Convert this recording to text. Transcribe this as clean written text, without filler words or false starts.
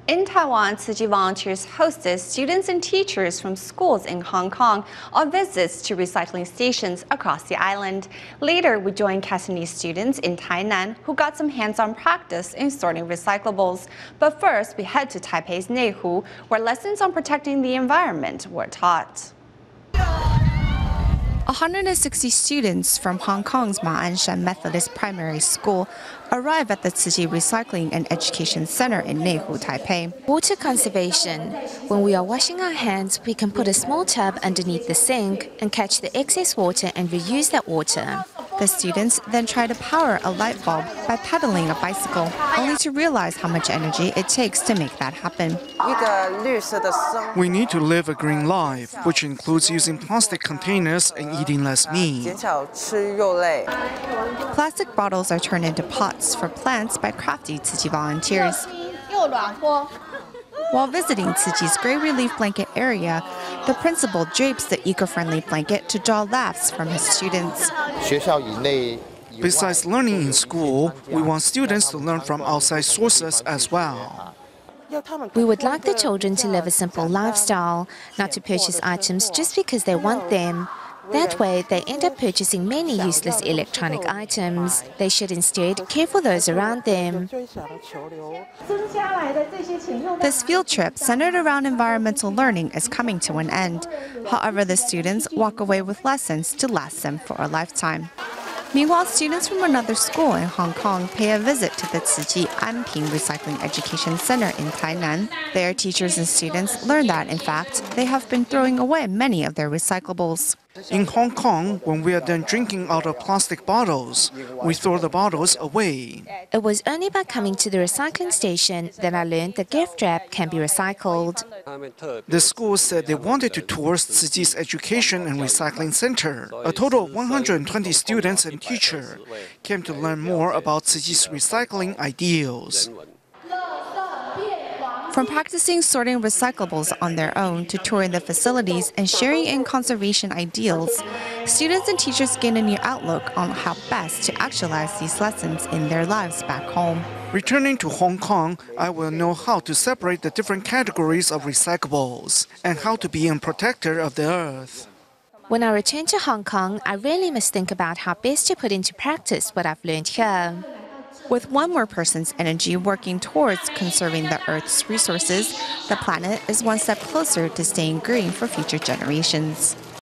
In Taiwan, Tzu Chi volunteers hosted students and teachers from schools in Hong Kong on visits to recycling stations across the island. Later, we joined Cantonese students in Tainan who got some hands-on practice in sorting recyclables. But first, we head to Taipei's Neihu, where lessons on protecting the environment were taught. 160 students from Hong Kong's Ma An Shan Methodist Primary School arrive at the Tzu Chi Recycling and Education Center in Neihu, Taipei. Water conservation. When we are washing our hands, we can put a small tub underneath the sink and catch the excess water and reuse that water. The students then try to power a light bulb by pedaling a bicycle, only to realize how much energy it takes to make that happen. We need to live a green life, which includes using plastic containers and eating less meat. Plastic bottles are turned into pots for plants by crafty Tzu Chi volunteers. While visiting Tzu Chi's Gray Relief Blanket area, the principal drapes the eco-friendly blanket to draw laughs from his students. Besides learning in school, we want students to learn from outside sources as well. We would like the children to live a simple lifestyle, not to purchase items just because they want them. That way, they end up purchasing many useless electronic items. They should instead care for those around them. This field trip, centered around environmental learning, is coming to an end. However, the students walk away with lessons to last them for a lifetime. Meanwhile, students from another school in Hong Kong pay a visit to the Tzu Chi Anping Recycling Education Center in Tainan. There, teachers and students learn that, in fact, they have been throwing away many of their recyclables. In Hong Kong, when we are done drinking out of plastic bottles, we throw the bottles away. It was only by coming to the recycling station that I learned the gift wrap can be recycled. The school said they wanted to tour Tzu Chi's Education and Recycling Center. A total of 120 students and teachers came to learn more about Tzu Chi's recycling ideals. From practicing sorting recyclables on their own to touring the facilities and sharing in conservation ideals, students and teachers gain a new outlook on how best to actualize these lessons in their lives back home. Returning to Hong Kong, I will know how to separate the different categories of recyclables and how to be a protector of the earth. When I return to Hong Kong, I really must think about how best to put into practice what I've learned here. With one more person's energy working towards conserving the Earth's resources, the planet is one step closer to staying green for future generations.